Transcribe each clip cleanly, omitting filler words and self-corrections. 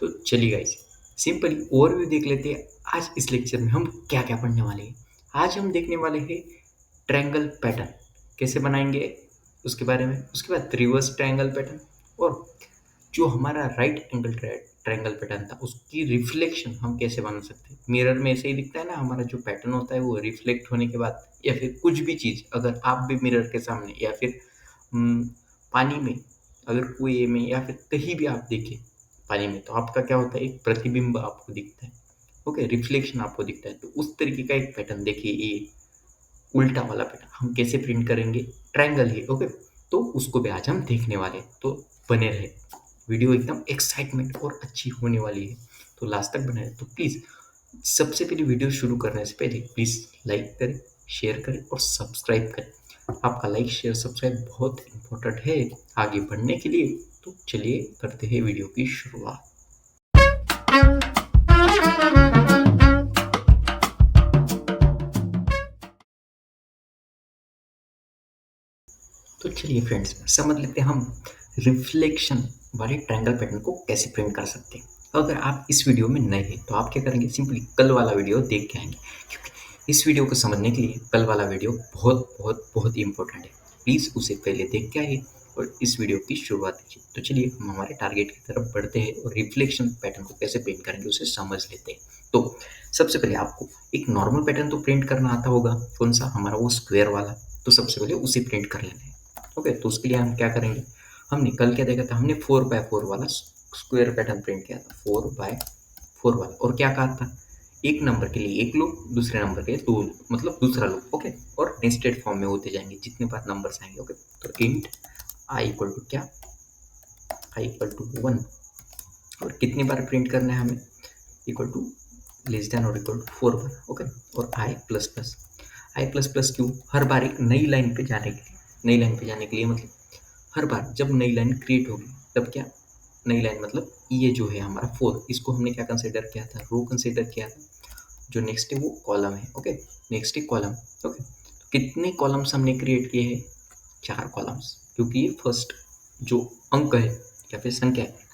तो चलिए guys, simply overview देख लेते हैं। आज इस लेक्चर में हम क्या क्या पढ़ने वाले हैं। आज हम देखने वाले हैं ट्रायंगल पैटर्न कैसे बनाएंगे उसके बारे में, उसके बाद रिवर्स ट्रायंगल पैटर्न, और जो हमारा राइट एंगल ट्रायंगल पैटर्न था उसकी रिफ्लेक्शन हम कैसे बना सकते हैं। मिरर में ऐसे ही दिखता है ना, हमारा जो पैटर्न होता है वो रिफ्लेक्ट होने के बाद, या फिर कुछ भी चीज़ अगर आप भी मिरर के सामने या फिर हम्म, पानी में, अगर कुएं में या फिर कहीं भी आप देखें पानी में, तो आपका क्या होता है, एक प्रतिबिंब आपको दिखता है। ओके, रिफ्लेक्शन आपको दिखता है। तो उस तरीके का एक पैटर्न देखिए, ये उल्टा वाला पैटर्न हम कैसे प्रिंट करेंगे, ट्रायंगल ही। ओके, तो उसको भी आज हम देखने वाले हैं, तो बने रहे। वीडियो एकदम एक्साइटमेंट और अच्छी होने वाली है, तो लास्ट तक बने रहे। तो प्लीज़ सबसे पहले वीडियो शुरू करने से पहले प्लीज़ लाइक करें, शेयर करें और सब्सक्राइब करें। आपका लाइक शेयर सब्सक्राइब बहुत इम्पोर्टेंट है आगे बढ़ने के लिए। तो चलिए करते हैं वीडियो की शुरुआत। तो चलिए फ्रेंड्स, समझ लेते हैं हम रिफ्लेक्शन वाले ट्रायंगल पैटर्न को कैसे प्रिंट कर सकते हैं। अगर आप इस वीडियो में नए हैं तो आप क्या करेंगे, सिंपली कल वाला वीडियो देख के आएंगे, क्योंकि इस वीडियो को समझने के लिए कल वाला वीडियो बहुत बहुत बहुत ही इंपॉर्टेंट है। प्लीज़ उसे पहले देख के आइए और इस वीडियो की शुरुआत कीजिए। तो चलिए हम हमारे टारगेट की तरफ बढ़ते हैं और रिफ्लेक्शन पैटर्न को कैसे प्रिंट करेंगे उसे समझ लेते हैं। तो सबसे पहले आपको एक नॉर्मल पैटर्न तो प्रिंट करना आता होगा, कौन सा, हमारा वो स्क्वायर वाला। तो सबसे पहले उसे प्रिंट कर लेना है। ओके, तो उसके लिए हम क्या करेंगे, हमने कल क्या देखा था, हमने 4x4 वाला स्क्वायर पैटर्न प्रिंट किया था, 4x4 वाला। और क्या कहा था, एक नंबर के लिए एक लूप, दूसरे नंबर के लिए दो लूप, मतलब दूसरा लूप। ओके, और नेस्टेड फॉर्म में होते जाएंगे जितने बार नंबर्स आएंगे। ओके, तो इंट आई इक्वल टू क्या, आई इक्वल टू 1, और कितनी बार प्रिंट करना है हमें, इक्वल टू लेस देन और इक्वल टू 4 बार। ओके, और आई प्लस प्लस क्यों, हर बार एक नई लाइन पे जाने के लिए, नई लाइन पे जाने के लिए मतलब हर बार जब नई लाइन क्रिएट होगी तब क्या, नई लाइन मतलब ये जो है हमारा 4, इसको हमने क्या कंसिडर किया था, रो कंसिडर किया था। जो नेक्स्ट है वो कॉलम है। ओके, नेक्स्ट है कॉलम। ओके, तो कितने कॉलम्स हमने क्रिएट किए हैं, 4 कॉलम्स, क्योंकि ये फर्स्ट जो अंक है या फिर संख्या है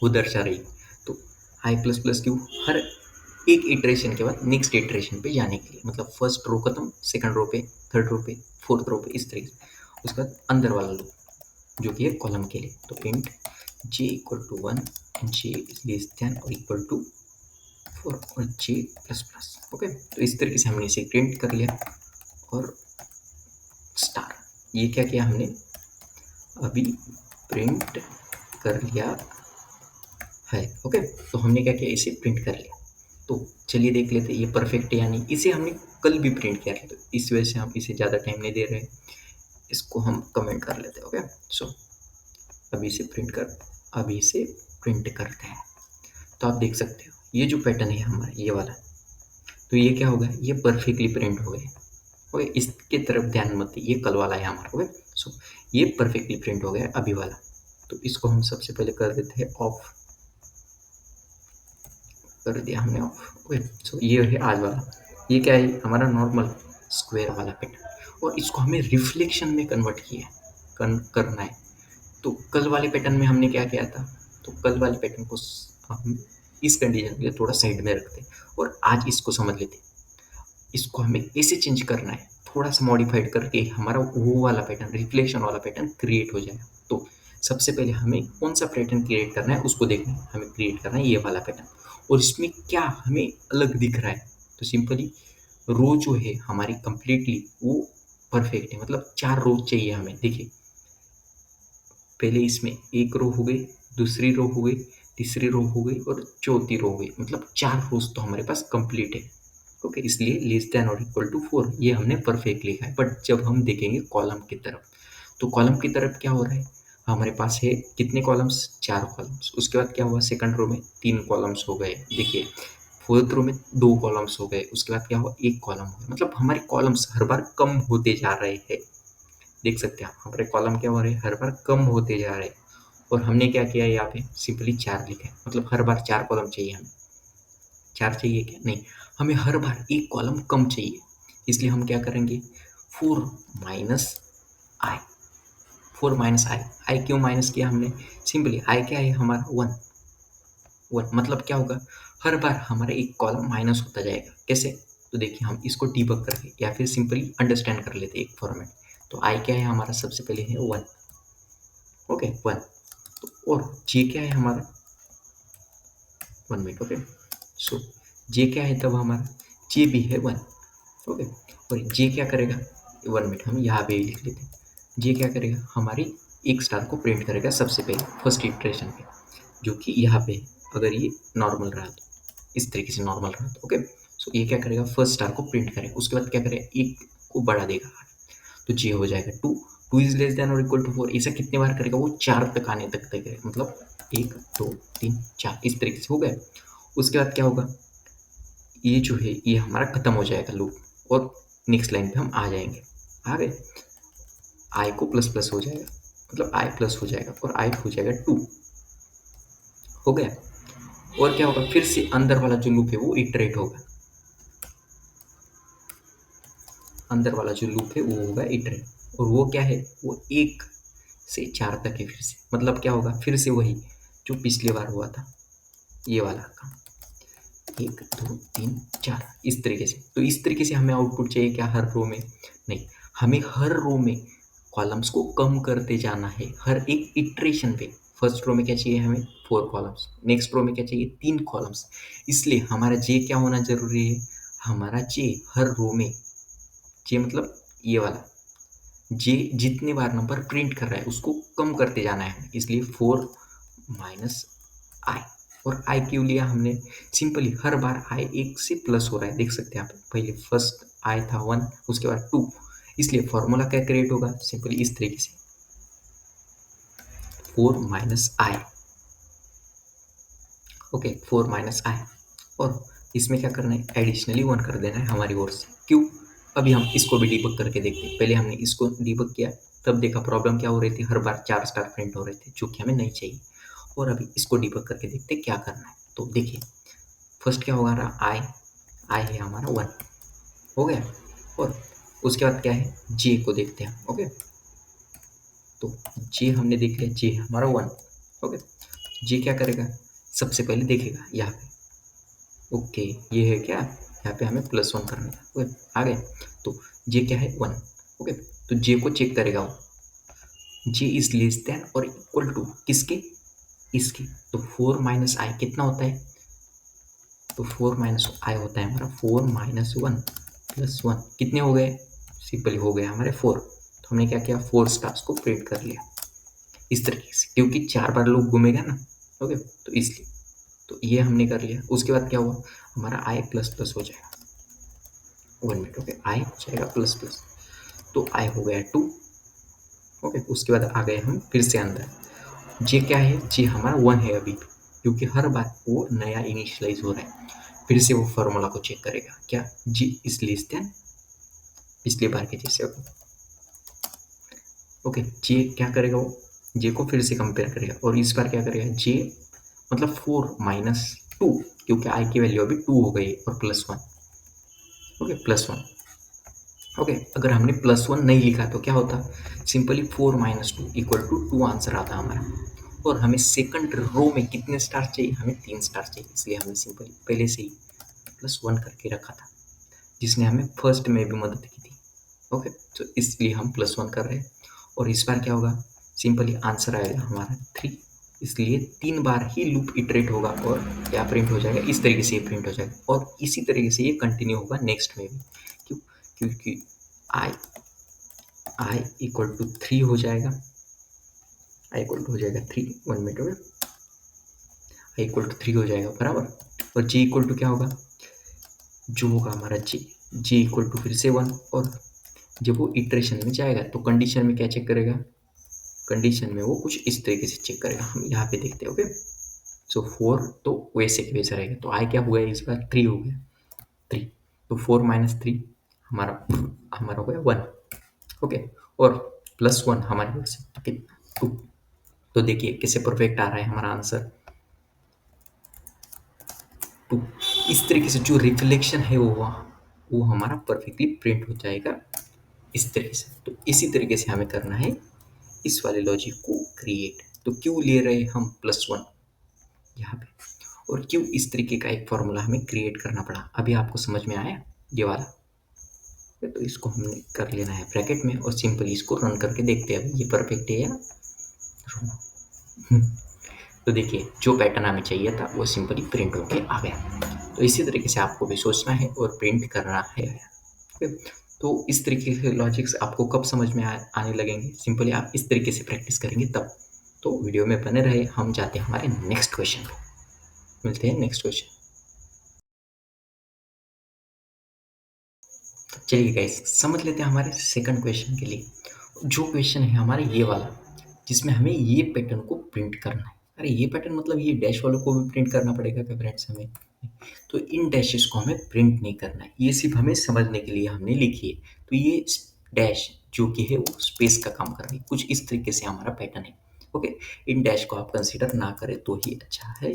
वो दर्शा रही। तो आई प्लस प्लस क्यू, हर एक इटरेशन के बाद नेक्स्ट इटरेशन पे जाने के लिए, मतलब फर्स्ट रो खत्म, सेकंड रो पे, थर्ड रो पे, फोर्थ रो पे, इस तरीके से। उसके बाद अंदर वाला लूप जो कि है कॉलम के लिए। तो int J equal to 1, J less than और इक्वल टू 4 और जे प्लस प्लस। ओके, तो इस तरीके से हमने इसे प्रिंट कर लिया। और स्टार, ये क्या किया हमने, अभी प्रिंट कर लिया है। ओके, तो हमने क्या किया, इसे प्रिंट कर लिया। तो चलिए देख लेते हैं ये परफेक्ट है या नहीं। इसे हमने कल भी प्रिंट किया है, तो इस वजह से हम इसे ज़्यादा टाइम नहीं दे रहे हैं, इसको हम कमेंट कर लेते हैं। ओके, सो अभी इसे प्रिंट करते हैं। तो आप देख सकते हो ये जो पैटर्न है हमारा, ये वाला, तो ये क्या होगा, ये परफेक्टली प्रिंट हो गया। ओके, इसके तरफ ध्यान मत दीजिए, ये कल वाला है हमारा। ओके, सो ये परफेक्टली प्रिंट हो गया अभी वाला। तो इसको हम सबसे पहले कर देते हैं ऑफ, कर दिया हमने ऑफ। ओके, सो ये है आज वाला, ये क्या है, हमारा नॉर्मल स्क्वायर वाला पैटर्न, और इसको हमें रिफ्लेक्शन में कन्वर्ट किया है, करना है। तो कल वाले पैटर्न में हमने क्या किया था, तो कल वाले पैटर्न को हम इस कंडीशन के लिए थोड़ा साइड में रखते हैं, और आज इसको समझ लेते हैं। इसको हमें कैसे चेंज करना है, थोड़ा सा मॉडिफाइड करके हमारा वो वाला पैटर्न, रिफ्लेक्शन वाला पैटर्न क्रिएट हो जाएगा। तो सबसे पहले हमें कौन सा पैटर्न क्रिएट करना है उसको देखना है। हमें क्रिएट करना है ये वाला पैटर्न, और इसमें क्या हमें अलग दिख रहा है। तो सिंपली रो जो है हमारी कंप्लीटली वो परफेक्ट है, मतलब 4 रो चाहिए हमें। देखिए पहले इसमें एक रो हो गई, दूसरी रो हो गई, तीसरी रो हो गई और चौथी रो हो गई, मतलब 4 रोज तो हमारे पास कंप्लीट है। ओके, इसलिए लेस देन और इक्वल टू 4 ये हमने परफेक्ट लिखा है। बट जब हम देखेंगे कॉलम की तरफ, तो कॉलम की तरफ क्या हो रहा है, हमारे पास है कितने कॉलम्स, 4 कॉलम्स। उसके बाद क्या हुआ, सेकंड रो में 3 कॉलम्स हो गए, देखिए फोर्थ रो में 2 कॉलम्स हो गए। उसके बाद क्या हुआ, 1 कॉलम हो गया, मतलब हमारे कॉलम्स हर बार कम होते जा रहे हैं। देख सकते हैं आप, हमारे कॉलम क्या हो रहे हैं, हर बार कम होते जा रहे हैं। और हमने क्या किया, यहाँ पे सिंपली 4 लिखा है, मतलब हर बार 4 कॉलम चाहिए हमें। 4 चाहिए क्या, नहीं, हमें हर बार एक कॉलम कम चाहिए। इसलिए हम क्या करेंगे, 4 माइनस आई, 4 माइनस आई। आई क्यों माइनस किया हमने, सिंपली आई क्या है हमारा 1, 1 मतलब क्या होगा, हर बार हमारा एक कॉलम माइनस होता जाएगा। कैसे? तो देखिए हम इसको डिबग करके या फिर सिंपली अंडरस्टैंड कर लेते हैं एक फॉर्मेट। तो आई क्या है हमारा, सबसे पहले है 1, ओके 1। तो और जे क्या है हमारा, 1 मिनट, ओके। सो जे क्या है तब हमारा, जे भी है 1, ओके। और जे क्या करेगा, 1 मिनट हम यहाँ पे ही लिख लेते हैं। जे क्या करेगा, हमारी एक स्टार को प्रिंट करेगा सबसे पहले फर्स्ट इटरेशन पे, जो कि यहाँ पे है। अगर ये नॉर्मल रहा तो, इस तरीके से नॉर्मल रहा तो, ओके। सो ये क्या करेगा, फर्स्ट स्टार को प्रिंट करेगा, उसके बाद क्या करेगा, एक को बढ़ा देगा, तो जे हो जाएगा 2। 2 इज लेस देन और इक्वल टू 4। ऐसा कितने बार करेगा, वो 4 तक आने तक करेगा, मतलब 1 2 3 4 इस तरीके से हो गया। उसके बाद क्या होगा, ये जो है ये हमारा खत्म हो जाएगा लूप, और नेक्स्ट लाइन पे हम आ जाएंगे। आ गए, आई को प्लस प्लस हो जाएगा, मतलब आई प्लस हो जाएगा और आई हो जाएगा 2, हो गया। और क्या होगा, फिर से अंदर वाला जो लूप है वो इटरेट होगा, अंदर वाला जो लूप है वो होगा इटरेट। और वो क्या है, वो 1 से 4 तक है। फिर से मतलब क्या होगा, फिर से वही जो पिछली बार हुआ था, ये वाला काम, 1 2 3 4 इस तरीके से। तो इस तरीके से हमें आउटपुट चाहिए क्या, हर रो में? नहीं, हमें हर रो में कॉलम्स को कम करते जाना है, हर एक इटरेशन पे। फर्स्ट रो में क्या चाहिए हमें, 4 कॉलम्स। नेक्स्ट रो में क्या चाहिए, 3 कॉलम्स। इसलिए हमारा जे क्या होना जरूरी है, हमारा जे हर रो में, जे मतलब ये वाला, जे जितने बार नंबर प्रिंट कर रहा है उसको कम करते जाना है, इसलिए 4 माइनस आई। और आई क्यों लिया हमने, सिंपली हर बार आई 1 से प्लस हो रहा है, देख सकते हैं आप। पहले फर्स्ट आई था 1, उसके बाद 2, इसलिए फॉर्मूला क्या क्रिएट होगा, सिंपली इस तरीके से 4 माइनस आई, ओके 4 माइनस आई। और इसमें क्या करना है, एडिशनली 1 कर देना है हमारी ओर से। क्यों, अभी हम इसको भी डिबग करके देखते हैं। पहले हमने इसको डिबग किया, तब देखा प्रॉब्लम क्या हो रही थी, हर बार 4 स्टार प्रिंट हो रहे थे, जो कि हमें नहीं चाहिए। और अभी इसको डिबग करके देखते हैं क्या करना है। तो देखिए फर्स्ट क्या होगा, आई, आई है हमारा 1, हो गया। और उसके बाद क्या है, जे को देखते हैं, ओके। तो जे हमने देख लिया, जे हमारा 1, ओके। जे क्या करेगा, सबसे पहले देखेगा यहाँ पे, ओके ये है क्या, यहाँ पे हमें +1 करना है, ओके आ गए। तो जे क्या है 1, ओके। तो जे को चेक करेगा वो, जे इज लेस देन और इक्वल टू किसके, इसके। तो 4 माइनस आई कितना होता है, तो 4 माइनस आई होता है हमारा 4 माइनस 1 प्लस 1, कितने हो गए, सिंपली हो गए हमारे 4। तो हमने क्या किया, 4 स्टार्स को प्रिंट कर लिया इस तरीके से, क्योंकि 4 बार लूप घूमेगा ना, ओके। तो इसलिए तो ये हमने कर लिया। उसके बाद क्या हुआ, हमारा आई प्लस प्लस हो जाएगा, 1 मिनट, ओके। आई हो जाएगा प्लस प्लस, तो आई हो गया 2, ओके। उसके बाद आ गए हम फिर से अंदर, जे क्या है, जे हमारा 1 है अभी भी, क्योंकि हर बार वो नया इनिशियलाइज हो रहा है। फिर से वो फॉर्मूला को चेक करेगा, क्या, जी इज लेस देन, पिछली बार के जैसे, ओके। जे क्या करेगा, वो जे को फिर से कंपेयर करेगा, और इस बार क्या करेगा, जे मतलब 4 माइनस 2, क्योंकि आई की वैल्यू अभी 2 हो गई और +1, ओके +1, ओके। अगर हमने +1 नहीं लिखा तो क्या होता, simply 4 minus 2 equal to 2 answer आता हमारा। और हमें सेकंड रो में कितने स्टार चाहिए, हमें 3 स्टार चाहिए, इसलिए हमने सिंपली पहले से ही +1 करके रखा था, जिसने हमें फर्स्ट में भी मदद की थी, ओके। तो इसलिए हम +1 कर रहे हैं। और इस बार क्या होगा, सिंपली आंसर आएगा हमारा 3, इसलिए 3 बार ही लूप इटरेट होगा और क्या प्रिंट हो जाएगा, इस तरीके से ये प्रिंट हो जाएगा। और इसी तरीके से ये कंटिन्यू होगा नेक्स्ट में भी। क्यों, क्योंकि आई आई इक्वल टू 3 हो जाएगा, आई इक्वल टू हो जाएगा 3, 1 minute, okay. I equal to 3 हो जाएगा बराबर। और जे इक्वल टू क्या होगा, जो होगा हमारा जे, जे इक्वल टू फिर से 1। और जब वो इटरेशन में जाएगा तो कंडीशन में क्या चेक करेगा, कंडीशन में वो कुछ इस तरीके से चेक करेगा, हम यहाँ पे देखते हैं, ओके। सो 4 तो वैसे के वैसा रहेगा। तो आई क्या हुआ है, इस बार 3 हो गया, 3। तो 4 माइनस 3 हमारा हमारा हो गया 1, ओके। और +1 हमारी ओर से कितना, 2। तो देखिए कैसे परफेक्ट आ रहा है हमारा आंसर, 2। इस तरीके से जो रिफ्लेक्शन है वो हमारा परफेक्टली प्रिंट हो जाएगा इस तरीके से। तो इसी तरीके से हमें करना है इस वाले लॉजिक को क्रिएट। तो क्यों ले रहे हैं हम +1 यहाँ पे, और क्यों इस तरीके का एक फॉर्मूला हमें क्रिएट करना पड़ा। अभी आपको समझ में आया ये वाला? तो इसको हमने कर लेना है ब्रैकेट में और सिंपली इसको रन करके देखते हैं अभी ये परफेक्ट है या रॉन्ग। तो देखिए जो पैटर्न हमें चाहिए था वो सिंपली प्रिंट होके आ गया। तो इसी तरीके से आपको भी सोचना है और प्रिंट करना है। तो इस तरीके के लॉजिक्स आपको कब समझ में आने लगेंगे? सिंपली आप इस तरीके से प्रैक्टिस करेंगे तब। तो वीडियो में बने रहे, हम जाते हैं हमारे नेक्स्ट क्वेश्चन पे। मिलते हैं नेक्स्ट क्वेश्चन। चलिए गाइस समझ लेते हैं हमारे सेकंड क्वेश्चन के लिए। जो क्वेश्चन है हमारा ये वाला, जिसमें हमें ये पैटर्न को प्रिंट करना है। अरे ये पैटर्न मतलब ये डैश वालों को भी प्रिंट करना पड़ेगा क्या फ्रेंड्स हमें? तो इन डैशेस को हमें प्रिंट नहीं करना है, ये सिर्फ हमें समझने के लिए हमने लिखी है। तो ये डैश जो कि है वो स्पेस का काम कर रही है, कुछ इस तरीके से हमारा पैटर्न है। ओके, इन डैश को आप कंसीडर ना करें तो ही अच्छा है।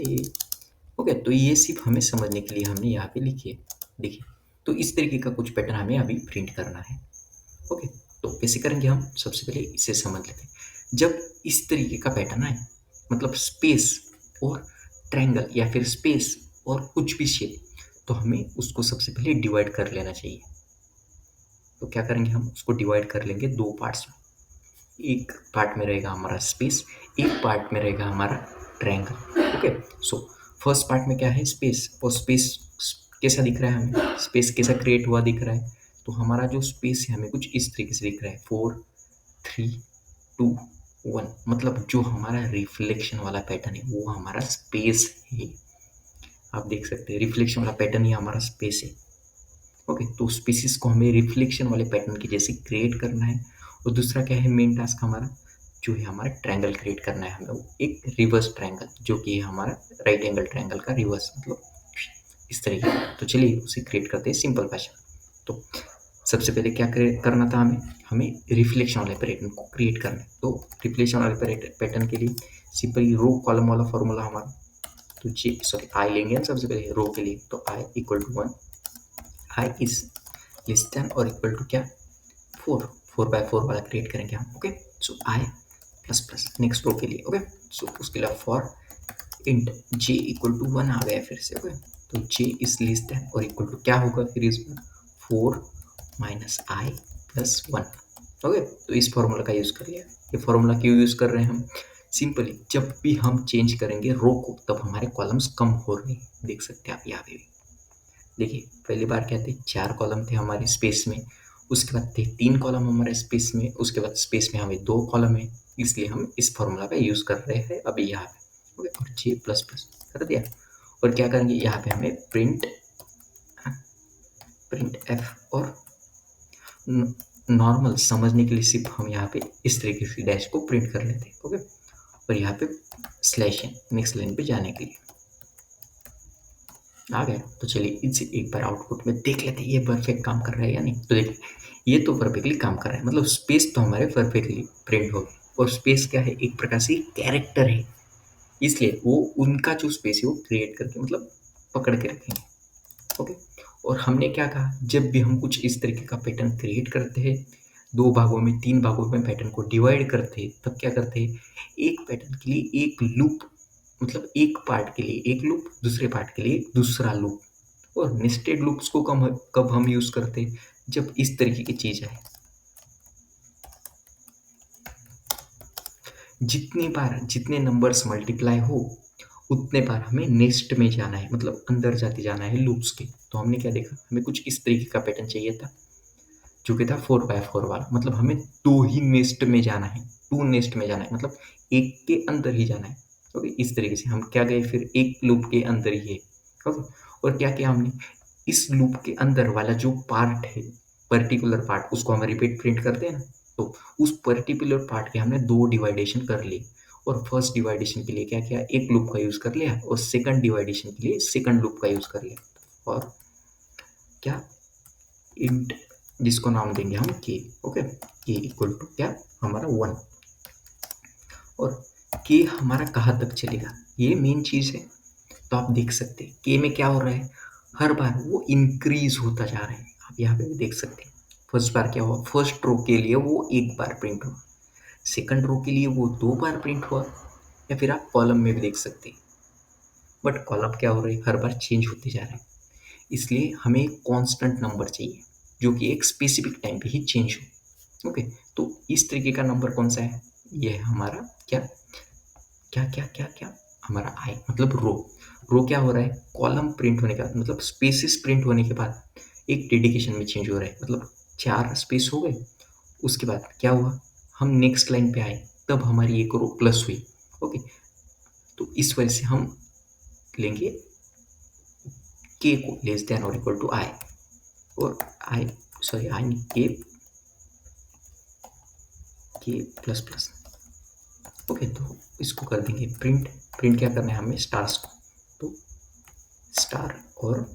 ओके, तो ये सिर्फ हमें समझने के लिए हमने यहाँ पे लिखी है। देखिए, तो इस तरीके का कुछ पैटर्न हमें अभी प्रिंट करना है। ओके, तो कैसे करेंगे हम? सबसे पहले इसे समझ लेते हैं। जब इस तरीके का पैटर्न आए, मतलब स्पेस और ट्रायंगल या फिर स्पेस और कुछ भी शेप, तो हमें उसको सबसे पहले डिवाइड कर लेना चाहिए। तो क्या करेंगे हम? उसको डिवाइड कर लेंगे दो पार्ट्स में। एक पार्ट में रहेगा हमारा स्पेस, एक पार्ट में रहेगा हमारा triangle. Okay, so first part में क्या है? स्पेस। और स्पेस कैसा दिख रहा है हमें? स्पेस कैसा क्रिएट हुआ दिख रहा है? तो हमारा जो स्पेस है हमें कुछ इस तरीके से दिख रहा है, 4 3 2 1। मतलब जो हमारा रिफ्लेक्शन वाला पैटर्न है वो हमारा स्पेस है। आप देख सकते हैं रिफ्लेक्शन वाला पैटर्न ही हमारा स्पेस है। ओके, तो स्पेसिस को हमें रिफ्लेक्शन वाले पैटर्न की जैसे क्रिएट करना है। और दूसरा क्या है मेन टास्क हमारा? जो है हमारा ट्रायंगल क्रिएट करना है हमें, वो एक रिवर्स ट्रायंगल, जो कि है हमारा राइट एंगल ट्रायंगल का रिवर्स, मतलब इस तरीके का। तो चलिए उसे क्रिएट करते हैं सिंपल फैशन। तो सबसे पहले क्या करना था हमें? हमें रिफ्लेक्शन वाले पैटर्न को क्रिएट करना है। तो रिफ्लेक्शन वाले पैटर्न के लिए सिंपली रो कॉलम वाला फॉर्मूला हमारा, तो आई लेंगे सबसे पहले रो के लिए। तो i equal to 1, i is less than और इक्वल टू क्या? 4 वाला क्रिएट करेंगे हम। Okay, so i plus plus next row के लिए। ओके, सो उसके लिए for int J equal to 1 आ गया फिर से। ओके, तो जे इज लेस देन और इक्वल टू क्या होगा फिर इसमें? 4 माइनस आई प्लस 1। ओके, तो इस फॉर्मूला का यूज़ कर लिया। ये फॉर्मूला क्यों यूज़ कर रहे हैं हम? सिंपली जब भी हम चेंज करेंगे रो को तब हमारे कॉलम्स कम हो रहे हैं, देख सकते हैं आप यहाँ पे भी। देखिए पहली बार क्या थे? 4 कॉलम थे हमारे स्पेस में, उसके बाद थे 3 कॉलम हमारे स्पेस में, उसके बाद स्पेस में हमें 2 कॉलम है, इसलिए हम इस फॉर्मूला का यूज़ कर रहे हैं अभी यहाँ पे। ओके, और जे प्लस प्लस कर दिया। और क्या करेंगे यहाँ पे हमें प्रिंट एफ और नॉर्मल समझने के लिए सिर्फ हम यहाँ पे इस तरीके से डैश को प्रिंट कर लेते हैं। ओके, और यहाँ पे स्लैश है नेक्स्ट लाइन पे जाने के लिए। आ गया। तो चलिए इसे एक बार आउटपुट में देख लेते हैं ये परफेक्ट काम कर रहा है या नहीं। तो देखिए ये तो परफेक्टली काम कर रहा है, मतलब स्पेस तो हमारे परफेक्टली प्रिंट हो गए। और स्पेस क्या है? एक प्रकार से कैरेक्टर है, इसलिए वो उनका जो स्पेस है वो क्रिएट करके मतलब पकड़ के रखेंगे। ओके, और हमने क्या कहा? जब भी हम कुछ इस तरीके का पैटर्न क्रिएट करते हैं, 2 भागों में 3 भागों में पैटर्न को डिवाइड करते हैं, तब क्या करते हैं? एक पैटर्न के लिए एक लूप, मतलब एक पार्ट के लिए एक लूप, दूसरे पार्ट के लिए दूसरा लूप। और नेस्टेड लूप्स को कब हम यूज़ करते हैं? जब इस तरीके की चीज़ आए। जितनी बार जितने नंबर्स मल्टीप्लाई हो उतने बार हमें नेक्स्ट में जाना है, मतलब अंदर जाते जाना है लूप्स के। तो हमने क्या देखा? हमें कुछ इस तरीके का पैटर्न चाहिए था जो कि था 4x4 वाला, मतलब हमें 2 ही नेस्ट में जाना है, 2 नेस्ट में जाना है, मतलब एक के अंदर ही जाना है। ओके, इस तरीके से हम क्या गए फिर एक लूप के अंदर ही है। ओके, और क्या किया हमने? इस लूप के अंदर वाला जो पार्ट है, पर्टिकुलर पार्ट, उसको हम रिपीट प्रिंट करते हैं ना, तो उस पर्टिकुलर पार्ट के हमने 2 डिवाइडेशन कर ली। और फर्स्ट डिवाइडेशन के लिए क्या किया? एक लूप का यूज़ कर लिया, और सेकंड डिवाइडेशन के लिए सेकंड लूप का यूज़ कर लिया। और क्या? इंट, जिसको नाम देंगे हम के। ओके, के इक्वल टू क्या? हमारा 1। और के हमारा कहाँ तक चलेगा ये मेन चीज़ है। तो आप देख सकते हैं के में क्या हो रहा है? हर बार वो इंक्रीज होता जा रहा है। आप यहाँ पे भी देख सकते हैं फर्स्ट बार क्या हुआ? फर्स्ट रो के लिए वो एक बार प्रिंट हुआ, सेकंड रो के लिए वो 2 बार प्रिंट हुआ, या फिर आप कॉलम में भी देख सकते हैं बट कॉलम क्या हो रहे हैं, हर बार चेंज होते जा रहे हैं। इसलिए हमें एक कांस्टेंट नंबर चाहिए जो कि एक स्पेसिफिक टाइम पे ही चेंज हो। ओके, तो इस तरीके का नंबर कौन सा है, ये है हमारा क्या क्या क्या क्या क्या हमारा आई, मतलब रो। रो क्या हो रहा है, कॉलम प्रिंट होने के बाद, मतलब स्पेसेस प्रिंट होने के बाद एक डेडिकेशन में चेंज हो रहा है, मतलब 4 स्पेस हो गए। उसके बाद क्या हुआ, हम नेक्स्ट लाइन पे आए, तब हमारी एक रो प्लस हुई। ओके, तो इस वजह से हम लेंगे के को लेस देन और इक्वल टू आई, और आई सॉरी आई नहीं, के प्लस प्लस। ओके, तो इसको कर देंगे प्रिंट। प्रिंट क्या करना है हमें, स्टार्स को, तो स्टार और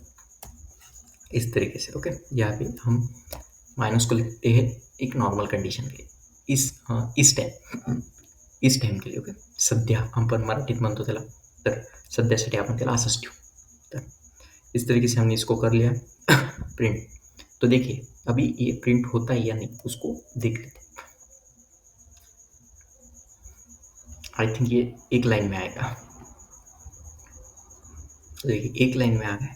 इस तरीके से। ओके, यहाँ पे हम माइनस को लिखते हैं एक नॉर्मल कंडिशन के लिए, इस टाइम के लिए. ओके, सध्या आपण मराठीत म्हणतो त्याला, तर सध्यासाठी आपण त्याला असंच ठेवू. तर इस तरीके से हमने इसको कर लिया प्रिंट. तो देखिए अभी ये प्रिंट होता है या नहीं, उसको देख लेते हैं. आई थिंक ये एक लाइन में आएगा. तो देखिए एक लाइन में आ गया.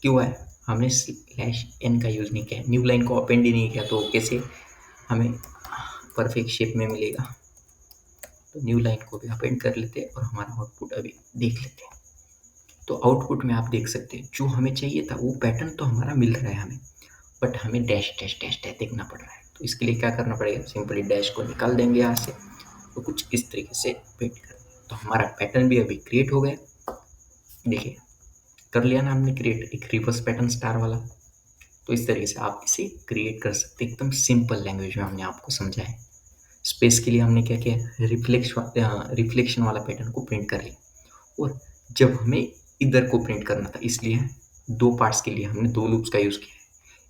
क्यों आया, हमने स्लैश एन का यूज़ नहीं किया, न्यू लाइन को अपेंड ही नहीं किया, तो कैसे हमें परफेक्ट शेप में मिलेगा. तो न्यू लाइन को भी अपेंड कर लेते हैं और हमारा आउटपुट अभी देख लेते हैं. तो आउटपुट में आप देख सकते हैं जो हमें चाहिए था वो पैटर्न तो हमारा मिल रहा है हमें, बट हमें डैश डैश डैश डैश देखना पड़ रहा है. तो इसके लिए क्या करना पड़ेगा, सिंपली डैश को निकाल देंगे यहाँ से, तो कुछ इस तरीके से पेंट कर. तो हमारा पैटर्न भी अभी क्रिएट हो गया. देखिए कर लिया ना हमने क्रिएट, एक रिवर्स पैटर्न स्टार वाला. तो इस तरीके से आप इसे क्रिएट कर सकते हैं, एकदम सिंपल लैंग्वेज में हमने आपको समझाया. स्पेस के लिए हमने क्या किया, रिफ्लेक्शन वाला पैटर्न को प्रिंट कर लिया. और जब हमें इधर को प्रिंट करना था, इसलिए 2 पार्ट्स के लिए हमने 2 लूप्स का यूज़ किया है.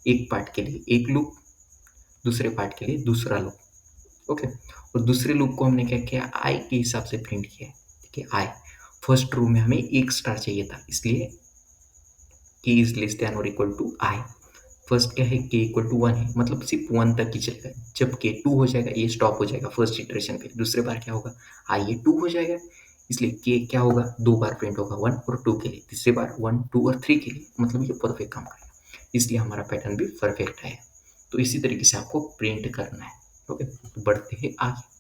एक पार्ट के लिए एक लूप, दूसरे पार्ट के लिए दूसरा लूप. ओके, और दूसरे लूप को हमने क्या किया, आई के हिसाब से प्रिंट किया है. ठीक है, आई फर्स्ट रो में हमें एक स्टार चाहिए था, इसलिए के इज लेस देन और इक्वल टू आई. फर्स्ट क्या है, के इक्वल टू 1 है, मतलब सिर्फ 1 तक ही चलेगा. जब के 2 हो जाएगा ये स्टॉप हो जाएगा फर्स्ट इटरेशन पे. दूसरे बार क्या होगा, आई ये 2 हो जाएगा, इसलिए के क्या होगा, 2 बार प्रिंट होगा, 1 और 2 के लिए. तीसरे बार 1 2 और 3 के लिए, मतलब ये परफेक्ट काम करेगा. इसलिए हमारा पैटर्न भी परफेक्ट है. तो इसी तरीके से आपको प्रिंट करना है. ओके, बढ़ते हैं आगे.